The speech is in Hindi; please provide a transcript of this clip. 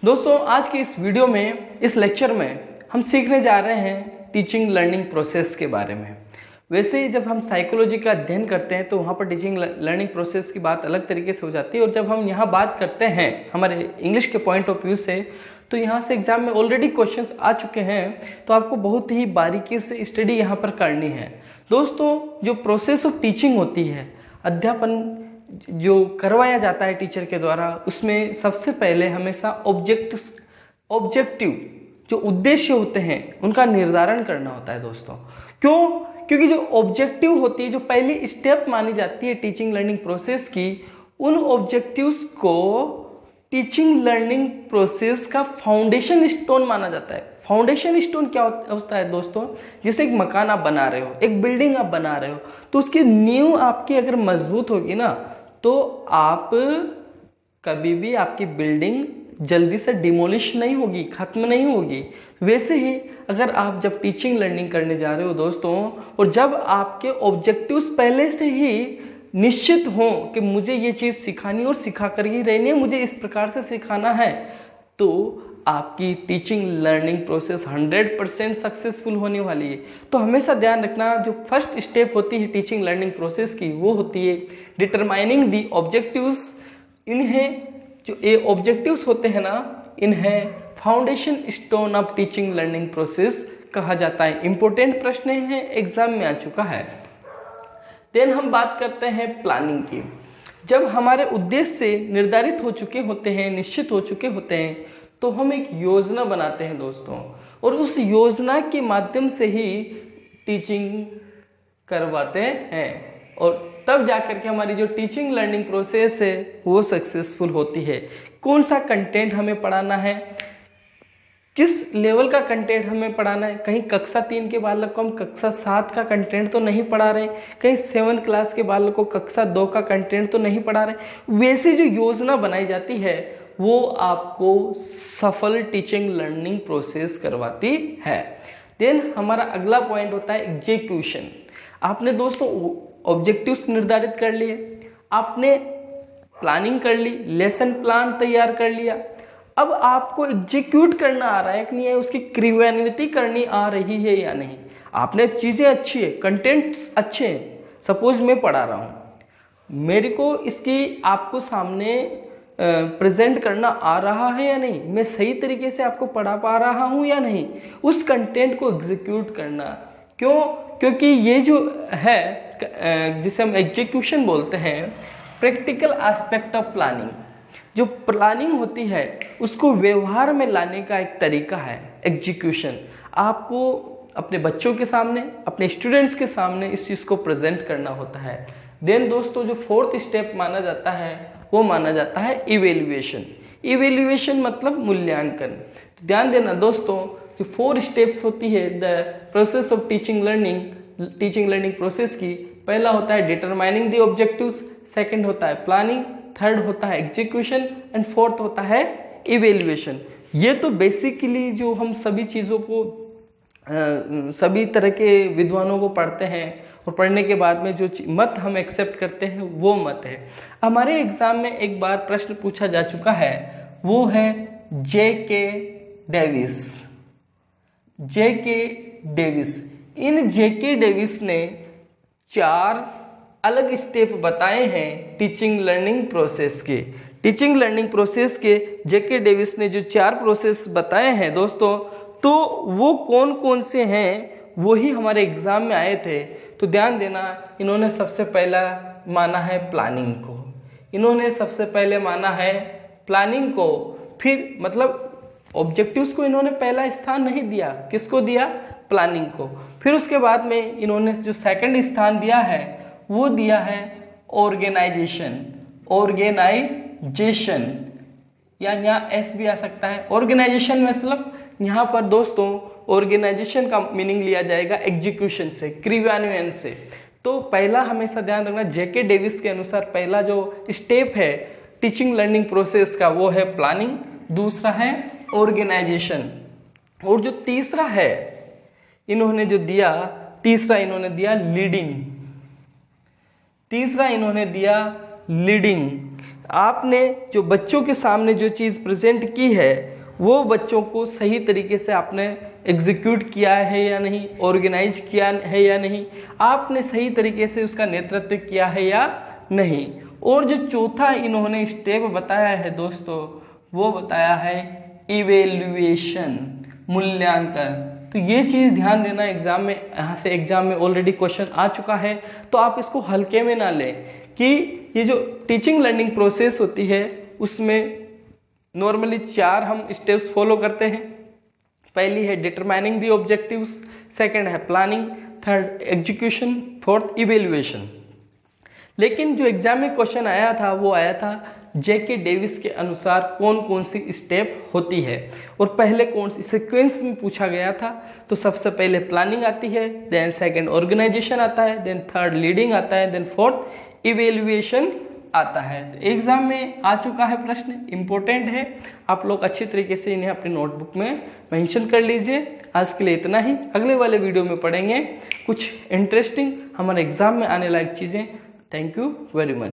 दोस्तों आज के इस वीडियो में, इस लेक्चर में हम सीखने जा रहे हैं टीचिंग लर्निंग प्रोसेस के बारे में। वैसे ही जब हम साइकोलॉजी का अध्ययन करते हैं तो वहाँ पर टीचिंग लर्निंग प्रोसेस की बात अलग तरीके से हो जाती है, और जब हम यहाँ बात करते हैं हमारे इंग्लिश के पॉइंट ऑफ व्यू से, तो यहाँ से एग्जाम में ऑलरेडी क्वेश्चंस आ चुके हैं, तो आपको बहुत ही बारीकी से स्टडी यहाँ पर करनी है। दोस्तों जो प्रोसेस ऑफ टीचिंग होती है, अध्यापन जो करवाया जाता है टीचर के द्वारा, उसमें सबसे पहले हमेशा ऑब्जेक्टिव जो उद्देश्य होते हैं उनका निर्धारण करना होता है। दोस्तों क्यों? क्योंकि जो ऑब्जेक्टिव होती है, जो पहली स्टेप मानी जाती है टीचिंग लर्निंग प्रोसेस की, उन ऑब्जेक्टिव्स को टीचिंग लर्निंग प्रोसेस का फाउंडेशन स्टोन माना जाता है। फाउंडेशन स्टोन क्या होता है दोस्तों? जैसे एक मकान आप बना रहे हो, एक बिल्डिंग आप बना रहे हो, तो उसकी नींव आपकी अगर मजबूत होगी ना, तो आप कभी भी आपकी बिल्डिंग जल्दी से डिमोलिश नहीं होगी, खत्म नहीं होगी। वैसे ही अगर आप जब टीचिंग लर्निंग करने जा रहे हो दोस्तों, और जब आपके ऑब्जेक्टिव्स पहले से ही निश्चित हों कि मुझे ये चीज़ सिखानी और सिखा कर ही रहनी है, मुझे इस प्रकार से सिखाना है, तो आपकी टीचिंग लर्निंग प्रोसेस 100% सक्सेसफुल होने वाली है। तो हमेशा ध्यान रखना, जो फर्स्ट स्टेप होती है टीचिंग लर्निंग प्रोसेस की, वो होती है डिटरमाइनिंग दी ऑब्जेक्टिव्स। इन्हें जो ये ऑब्जेक्टिव्स होते हैं ना, इन्हें foundation stone of teaching learning process कहा जाता है। इंपॉर्टेंट प्रश्न है, एग्जाम में आ चुका है। देन हम बात करते हैं प्लानिंग की। जब हमारे उद्देश्य निर्धारित हो चुके होते हैं, निश्चित हो चुके होते हैं, तो हम एक योजना बनाते हैं दोस्तों, और उस योजना के माध्यम से ही टीचिंग करवाते हैं, और तब जाकर के हमारी जो टीचिंग लर्निंग प्रोसेस है वो सक्सेसफुल होती है। कौन सा कंटेंट हमें पढ़ाना है, किस लेवल का कंटेंट हमें पढ़ाना है। कहीं कक्षा 3 के बालक को हम कक्षा 7 का कंटेंट तो नहीं पढ़ा रहे, कहीं 7th क्लास के बालक को कक्षा 2 का कंटेंट तो नहीं पढ़ा रहे। वैसे जो योजना बनाई जाती है वो आपको सफल टीचिंग लर्निंग प्रोसेस करवाती है। देन हमारा अगला पॉइंट होता है एग्जीक्यूशन। आपने दोस्तों ऑब्जेक्टिव्स निर्धारित कर लिए, आपने प्लानिंग कर ली, लेसन प्लान तैयार कर लिया, अब आपको एग्जीक्यूट करना आ रहा है कि नहीं है, उसकी क्रियान्विति करनी आ रही है या नहीं। आपने चीज़ें अच्छी है, कंटेंट्स अच्छे हैं, सपोज मैं पढ़ा रहा हूँ, मेरे को इसकी आपको सामने प्रेजेंट करना आ रहा है या नहीं, मैं सही तरीके से आपको पढ़ा पा रहा हूँ या नहीं, उस कंटेंट को एग्जीक्यूट करना। क्यों? क्योंकि ये जो है जिसे हम एग्जीक्यूशन बोलते हैं, प्रैक्टिकल एस्पेक्ट ऑफ प्लानिंग। जो प्लानिंग होती है उसको व्यवहार में लाने का एक तरीका है एग्जीक्यूशन। आपको अपने बच्चों के सामने, अपने स्टूडेंट्स के सामने इस चीज़ को प्रेजेंट करना होता है। देन दोस्तों जो 4th स्टेप माना जाता है वो माना जाता है इवेल्युएशन। इवेल्युएशन मतलब मूल्यांकन। तो ध्यान देना दोस्तों, जो 4 स्टेप्स होती है the process of teaching learning process की, पहला होता है डिटरमाइनिंग द ऑब्जेक्टिव्स, सेकंड होता है प्लानिंग, थर्ड होता है एग्जीक्यूशन, एंड फोर्थ होता है इवेल्युएशन। ये तो बेसिकली जो हम सभी चीज़ों को सभी तरह के विद्वानों को पढ़ते हैं, और पढ़ने के बाद में जो मत हम एक्सेप्ट करते हैं वो मत है। हमारे एग्जाम में एक बार प्रश्न पूछा जा चुका है, वो है J.K. डेविस। J.K. डेविस, इन J.K. डेविस ने 4 अलग स्टेप बताए हैं टीचिंग लर्निंग प्रोसेस के। टीचिंग लर्निंग प्रोसेस के J.K. डेविस ने जो 4 प्रोसेस बताए हैं दोस्तों, तो वो कौन कौन से हैं वही हमारे एग्जाम में आए थे। तो ध्यान देना, इन्होंने सबसे पहला माना है प्लानिंग को, इन्होंने सबसे पहले माना है प्लानिंग को, फिर मतलब ऑब्जेक्टिव्स को इन्होंने पहला स्थान नहीं दिया, किसको दिया? प्लानिंग को। फिर उसके बाद में इन्होंने जो सेकंड स्थान दिया है वो दिया है ऑर्गेनाइजेशन। या यहाँ एस भी आ सकता है। ऑर्गेनाइजेशन मतलब यहाँ पर दोस्तों ऑर्गेनाइजेशन का मीनिंग लिया जाएगा एग्जीक्यूशन से, क्रियान्वयन से। तो पहला हमेशा ध्यान रखना, J.K. डेविस के अनुसार पहला जो स्टेप है टीचिंग लर्निंग प्रोसेस का वो है प्लानिंग, दूसरा है ऑर्गेनाइजेशन, और जो तीसरा है इन्होंने जो दिया, तीसरा इन्होंने दिया लीडिंग। आपने जो बच्चों के सामने जो चीज़ प्रेजेंट की है वो बच्चों को सही तरीके से आपने एग्जीक्यूट किया है या नहीं, ऑर्गेनाइज किया है या नहीं, आपने सही तरीके से उसका नेतृत्व किया है या नहीं। और जो चौथा इन्होंने स्टेप बताया है दोस्तों, वो बताया है इवेल्युएशन, मूल्यांकन। तो ये चीज़ ध्यान देना एग्जाम में, यहाँ से एग्जाम में ऑलरेडी क्वेश्चन आ चुका है, तो आप इसको हल्के में ना लें कि ये जो टीचिंग लर्निंग प्रोसेस होती है उसमें नॉर्मली 4 हम स्टेप्स फॉलो करते हैं। पहली है डिटरमाइनिंग द ऑब्जेक्टिव्स, सेकंड है planning, third execution, fourth evaluation. लेकिन जो एग्जाम में क्वेश्चन आया था वो आया था जेके डेविस के अनुसार कौन कौन सी स्टेप होती है, और पहले कौन सी सीक्वेंस में पूछा गया था। तो सबसे पहले प्लानिंग आती है, देन सेकंड ऑर्गेनाइजेशन आता है, देन थर्ड लीडिंग आता है, देन फोर्थ इवेल्युएशन आता है। तो एग्जाम में आ चुका है प्रश्न, इंपॉर्टेंट है, आप लोग अच्छी तरीके से इन्हें अपनी नोटबुक में मेंशन कर लीजिए। आज के लिए इतना ही, अगले वाले वीडियो में पढ़ेंगे कुछ इंटरेस्टिंग हमारे एग्जाम में आने लायक चीज़ें। Thank you very much.